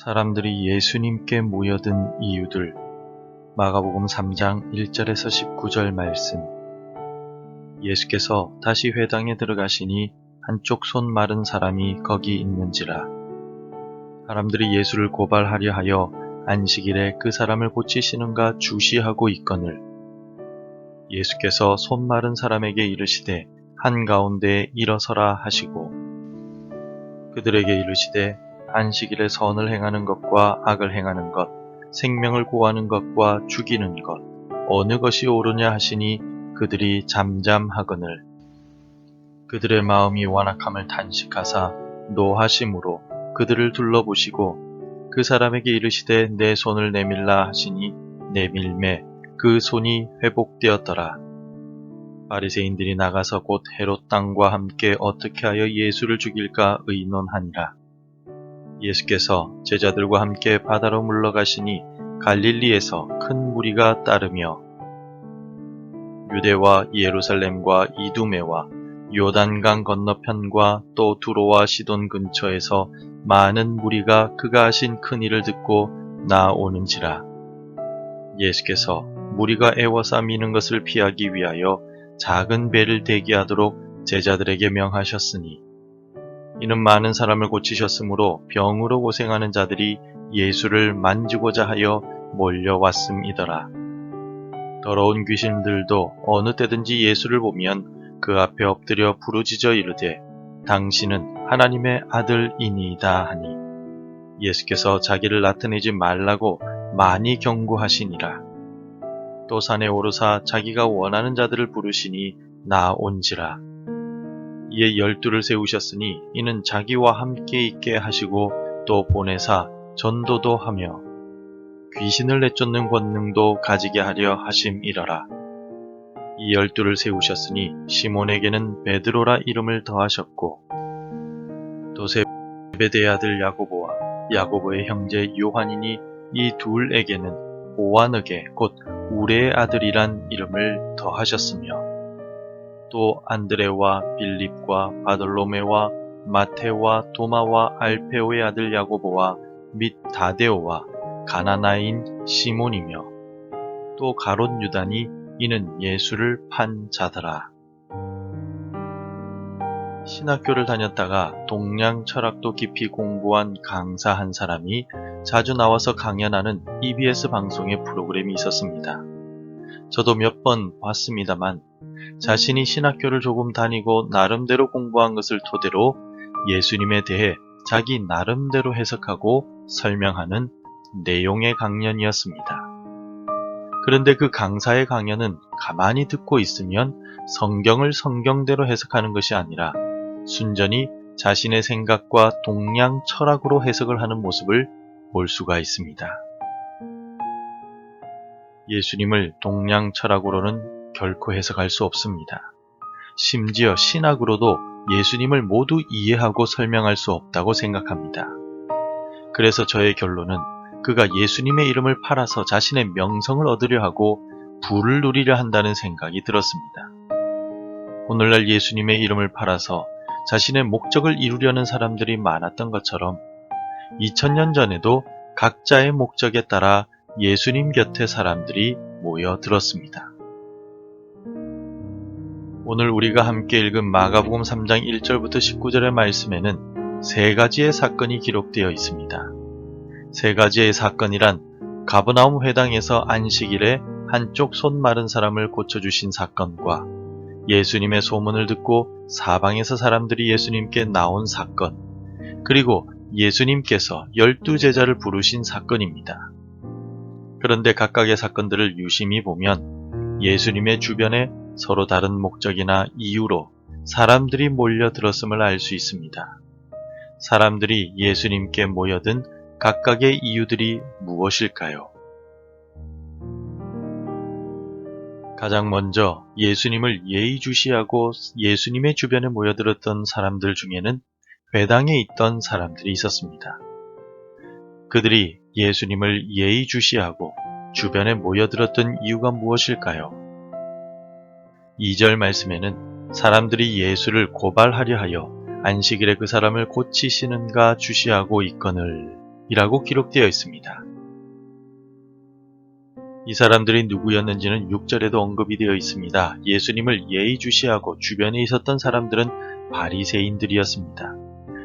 사람들이 예수님께 모여든 이유들. 마가복음 3장 1절에서 19절 말씀. 예수께서 다시 회당에 들어가시니 한쪽 손 마른 사람이 거기 있는지라. 사람들이 예수를 고발하려 하여 안식일에 그 사람을 고치시는가 주시하고 있거늘, 예수께서 손 마른 사람에게 이르시되 한가운데에 일어서라 하시고, 그들에게 이르시되 안식일에 선을 행하는 것과 악을 행하는 것, 생명을 구하는 것과 죽이는 것, 어느 것이 옳으냐 하시니 그들이 잠잠하거늘, 그들의 마음이 완악함을 탄식하사 노하심으로 그들을 둘러보시고 그 사람에게 이르시되 내 손을 내밀라 하시니 내밀매 그 손이 회복되었더라. 바리새인들이 나가서 곧 헤롯 땅과 함께 어떻게 하여 예수를 죽일까 의논하니라. 예수께서 제자들과 함께 바다로 물러가시니 갈릴리에서 큰 무리가 따르며 유대와 예루살렘과 이두메와 요단강 건너편과 또 두로와 시돈 근처에서 많은 무리가 그가 하신 큰 일을 듣고 나오는지라. 예수께서 무리가 애워싸 미는 것을 피하기 위하여 작은 배를 대기하도록 제자들에게 명하셨으니, 이는 많은 사람을 고치셨으므로 병으로 고생하는 자들이 예수를 만지고자 하여 몰려왔음이더라. 더러운 귀신들도 어느 때든지 예수를 보면 그 앞에 엎드려 부르짖어 이르되 당신은 하나님의 아들이니이다 하니, 예수께서 자기를 나타내지 말라고 많이 경고하시니라. 또 산에 오르사 자기가 원하는 자들을 부르시니 나온지라. 이에 12를 세우셨으니 이는 자기와 함께 있게 하시고 또 보내사 전도도 하며 귀신을 내쫓는 권능도 가지게 하려 하심이러라. 이 12를 세우셨으니 시몬에게는 베드로라 이름을 더하셨고, 또 세베대의 아들 야고보와 야고보의 형제 요한이니 이 둘에게는 보아너게 곧 우레의 아들이란 이름을 더하셨으며, 또 안드레와 빌립과 바돌로메와 마테와 도마와 알페오의 아들 야고보와 및 다데오와 가나나인 시몬이며, 또 가롯 유다니 이는 예수를 판 자더라. 신학교를 다녔다가 동양 철학도 깊이 공부한 강사 한 사람이 자주 나와서 강연하는 EBS 방송의 프로그램이 있었습니다. 저도 몇 번 봤습니다만 자신이 신학교를 조금 다니고 나름대로 공부한 것을 토대로 예수님에 대해 자기 나름대로 해석하고 설명하는 내용의 강연이었습니다. 그런데 그 강사의 강연은 가만히 듣고 있으면 성경을 성경대로 해석하는 것이 아니라 순전히 자신의 생각과 동양 철학으로 해석을 하는 모습을 볼 수가 있습니다. 예수님을 동양 철학으로는 결코 해석할 수 없습니다. 심지어 신학으로도 예수님을 모두 이해하고 설명할 수 없다고 생각합니다. 그래서 저의 결론은 그가 예수님의 이름을 팔아서 자신의 명성을 얻으려 하고 부를 누리려 한다는 생각이 들었습니다. 오늘날 예수님의 이름을 팔아서 자신의 목적을 이루려는 사람들이 많았던 것처럼 2000년 전에도 각자의 목적에 따라 예수님 곁에 사람들이 모여들었습니다. 오늘 우리가 함께 읽은 마가복음 3장 1절부터 19절의 말씀에는 세 가지의 사건이 기록되어 있습니다. 세 가지의 사건이란 가버나움 회당에서 안식일에 한쪽 손 마른 사람을 고쳐주신 사건과 예수님의 소문을 듣고 사방에서 사람들이 예수님께 나온 사건, 그리고 예수님께서 12제자를 부르신 사건입니다. 그런데 각각의 사건들을 유심히 보면 예수님의 주변에 서로 다른 목적이나 이유로 사람들이 몰려들었음을 알 수 있습니다. 사람들이 예수님께 모여든 각각의 이유들이 무엇일까요? 가장 먼저 예수님을 예의주시하고 예수님의 주변에 모여들었던 사람들 중에는 회당에 있던 사람들이 있었습니다. 그들이 예수님을 예의주시하고 주변에 모여들었던 이유가 무엇일까요? 2절 말씀에는 사람들이 예수를 고발하려 하여 안식일에 그 사람을 고치시는가 주시하고 있거늘 이라고 기록되어 있습니다. 이 사람들이 누구였는지는 6절에도 언급이 되어 있습니다. 예수님을 예의주시하고 주변에 있었던 사람들은 바리새인들이었습니다.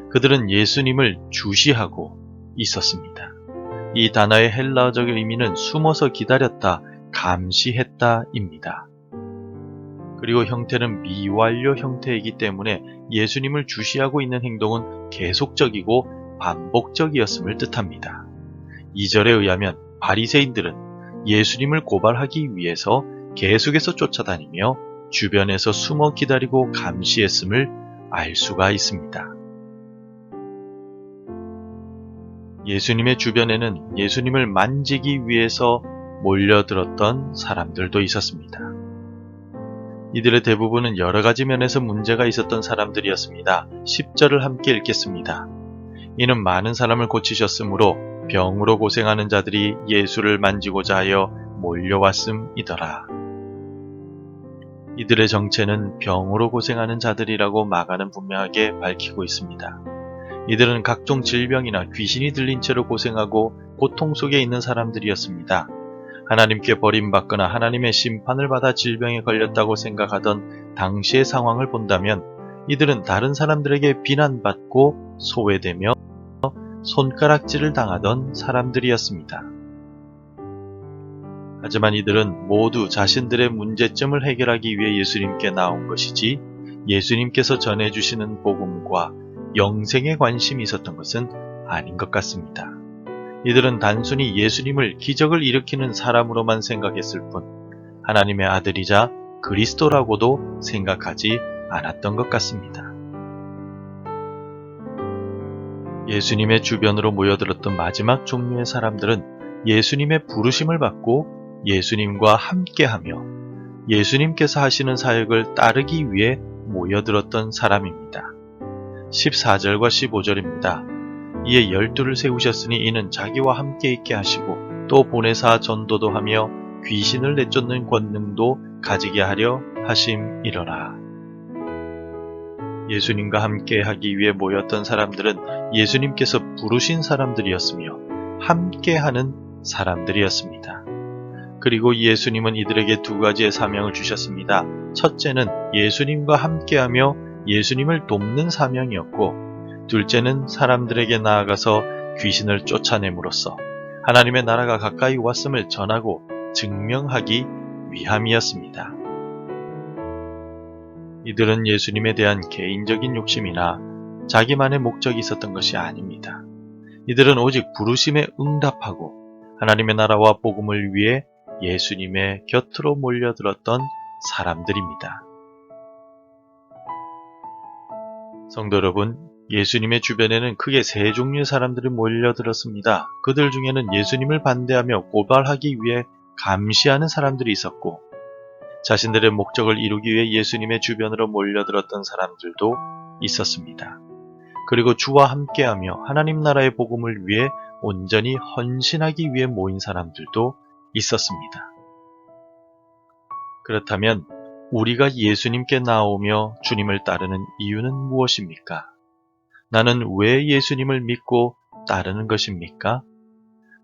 그들은 예수님을 주시하고 있었습니다. 이 단어의 헬라어적 의미는 숨어서 기다렸다, 감시했다입니다. 그리고 형태는 미완료 형태이기 때문에 예수님을 주시하고 있는 행동은 계속적이고 반복적이었음을 뜻합니다. 2절에 의하면 바리새인들은 예수님을 고발하기 위해서 계속해서 쫓아다니며 주변에서 숨어 기다리고 감시했음을 알 수가 있습니다. 예수님의 주변에는 예수님을 만지기 위해서 몰려들었던 사람들도 있었습니다. 이들의 대부분은 여러 가지 면에서 문제가 있었던 사람들이었습니다. 10절을 함께 읽겠습니다. 이는 많은 사람을 고치셨으므로 병으로 고생하는 자들이 예수를 만지고자 하여 몰려왔음이더라. 이들의 정체는 병으로 고생하는 자들이라고 마가는 분명하게 밝히고 있습니다. 이들은 각종 질병이나 귀신이 들린 채로 고생하고 고통 속에 있는 사람들이었습니다. 하나님께 버림받거나 하나님의 심판을 받아 질병에 걸렸다고 생각하던 당시의 상황을 본다면 이들은 다른 사람들에게 비난받고 소외되며 손가락질을 당하던 사람들이었습니다. 하지만 이들은 모두 자신들의 문제점을 해결하기 위해 예수님께 나온 것이지 예수님께서 전해주시는 복음과 영생에 관심이 있었던 것은 아닌 것 같습니다. 이들은 단순히 예수님을 기적을 일으키는 사람으로만 생각했을 뿐 하나님의 아들이자 그리스도라고도 생각하지 않았던 것 같습니다. 예수님의 주변으로 모여들었던 마지막 종류의 사람들은 예수님의 부르심을 받고 예수님과 함께하며 예수님께서 하시는 사역을 따르기 위해 모여들었던 사람입니다. 14절과 15절입니다. 이에 12를 세우셨으니 이는 자기와 함께 있게 하시고 또 보내사 전도도 하며 귀신을 내쫓는 권능도 가지게 하려 하심이러라. 예수님과 함께 하기 위해 모였던 사람들은 예수님께서 부르신 사람들이었으며 함께하는 사람들이었습니다. 그리고 예수님은 이들에게 두 가지의 사명을 주셨습니다. 첫째는 예수님과 함께하며 예수님을 돕는 사명이었고 둘째는 사람들에게 나아가서 귀신을 쫓아냄으로써 하나님의 나라가 가까이 왔음을 전하고 증명하기 위함이었습니다. 이들은 예수님에 대한 개인적인 욕심이나 자기만의 목적이 있었던 것이 아닙니다. 이들은 오직 부르심에 응답하고 하나님의 나라와 복음을 위해 예수님의 곁으로 몰려들었던 사람들입니다. 성도 여러분, 예수님의 주변에는 크게 세 종류의 사람들이 몰려들었습니다. 그들 중에는 예수님을 반대하며 고발하기 위해 감시하는 사람들이 있었고 자신들의 목적을 이루기 위해 예수님의 주변으로 몰려들었던 사람들도 있었습니다. 그리고 주와 함께하며 하나님 나라의 복음을 위해 온전히 헌신하기 위해 모인 사람들도 있었습니다. 그렇다면 우리가 예수님께 나오며 주님을 따르는 이유는 무엇입니까? 나는 왜 예수님을 믿고 따르는 것입니까?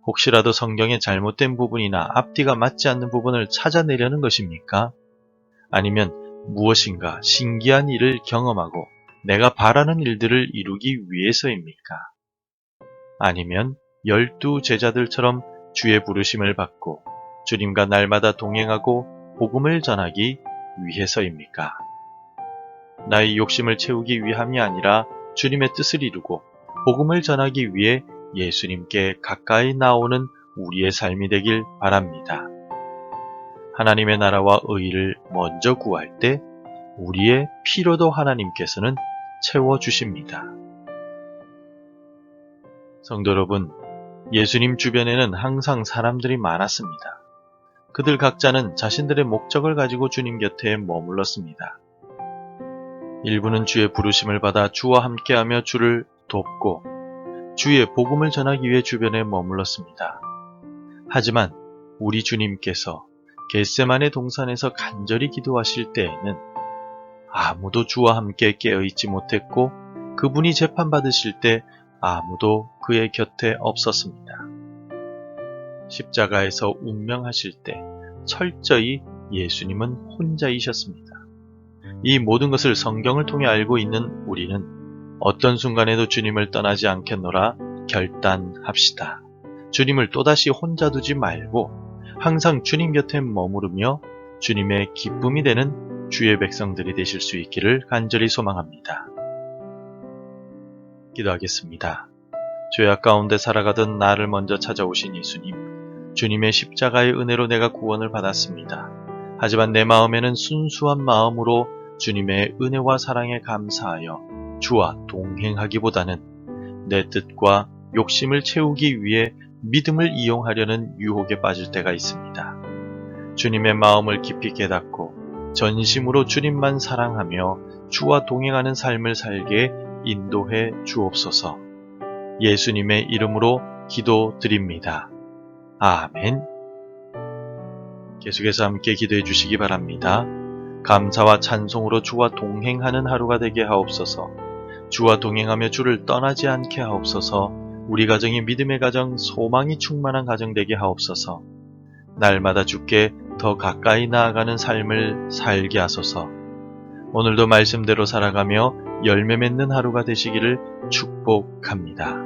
혹시라도 성경의 잘못된 부분이나 앞뒤가 맞지 않는 부분을 찾아내려는 것입니까? 아니면 무엇인가 신기한 일을 경험하고 내가 바라는 일들을 이루기 위해서입니까? 아니면 12 제자들처럼 주의 부르심을 받고 주님과 날마다 동행하고 복음을 전하기 위해서입니까? 나의 욕심을 채우기 위함이 아니라 주님의 뜻을 이루고 복음을 전하기 위해 예수님께 가까이 나오는 우리의 삶이 되길 바랍니다. 하나님의 나라와 의를 먼저 구할 때 우리의 필요도 하나님께서는 채워주십니다. 성도 여러분, 예수님 주변에는 항상 사람들이 많았습니다. 그들 각자는 자신들의 목적을 가지고 주님 곁에 머물렀습니다. 일부는 주의 부르심을 받아 주와 함께하며 주를 돕고 주의 복음을 전하기 위해 주변에 머물렀습니다. 하지만 우리 주님께서 겟세마네 동산에서 간절히 기도하실 때에는 아무도 주와 함께 깨어있지 못했고 그분이 재판받으실 때 아무도 그의 곁에 없었습니다. 십자가에서 운명하실 때 철저히 예수님은 혼자이셨습니다. 이 모든 것을 성경을 통해 알고 있는 우리는 어떤 순간에도 주님을 떠나지 않겠노라 결단합시다. 주님을 또다시 혼자 두지 말고 항상 주님 곁에 머무르며 주님의 기쁨이 되는 주의 백성들이 되실 수 있기를 간절히 소망합니다. 기도하겠습니다. 죄악 가운데 살아가던 나를 먼저 찾아오신 예수님, 주님의 십자가의 은혜로 내가 구원을 받았습니다. 하지만 내 마음에는 순수한 마음으로 주님의 은혜와 사랑에 감사하여 주와 동행하기보다는 내 뜻과 욕심을 채우기 위해 믿음을 이용하려는 유혹에 빠질 때가 있습니다. 주님의 마음을 깊이 깨닫고 전심으로 주님만 사랑하며 주와 동행하는 삶을 살게 인도해 주옵소서. 예수님의 이름으로 기도드립니다. 아멘. 계속해서 함께 기도해 주시기 바랍니다. 감사와 찬송으로 주와 동행하는 하루가 되게 하옵소서. 주와 동행하며 주를 떠나지 않게 하옵소서. 우리 가정이 믿음의 가정, 소망이 충만한 가정 되게 하옵소서. 날마다 주께 더 가까이 나아가는 삶을 살게 하소서. 오늘도 말씀대로 살아가며 열매 맺는 하루가 되시기를 축복합니다.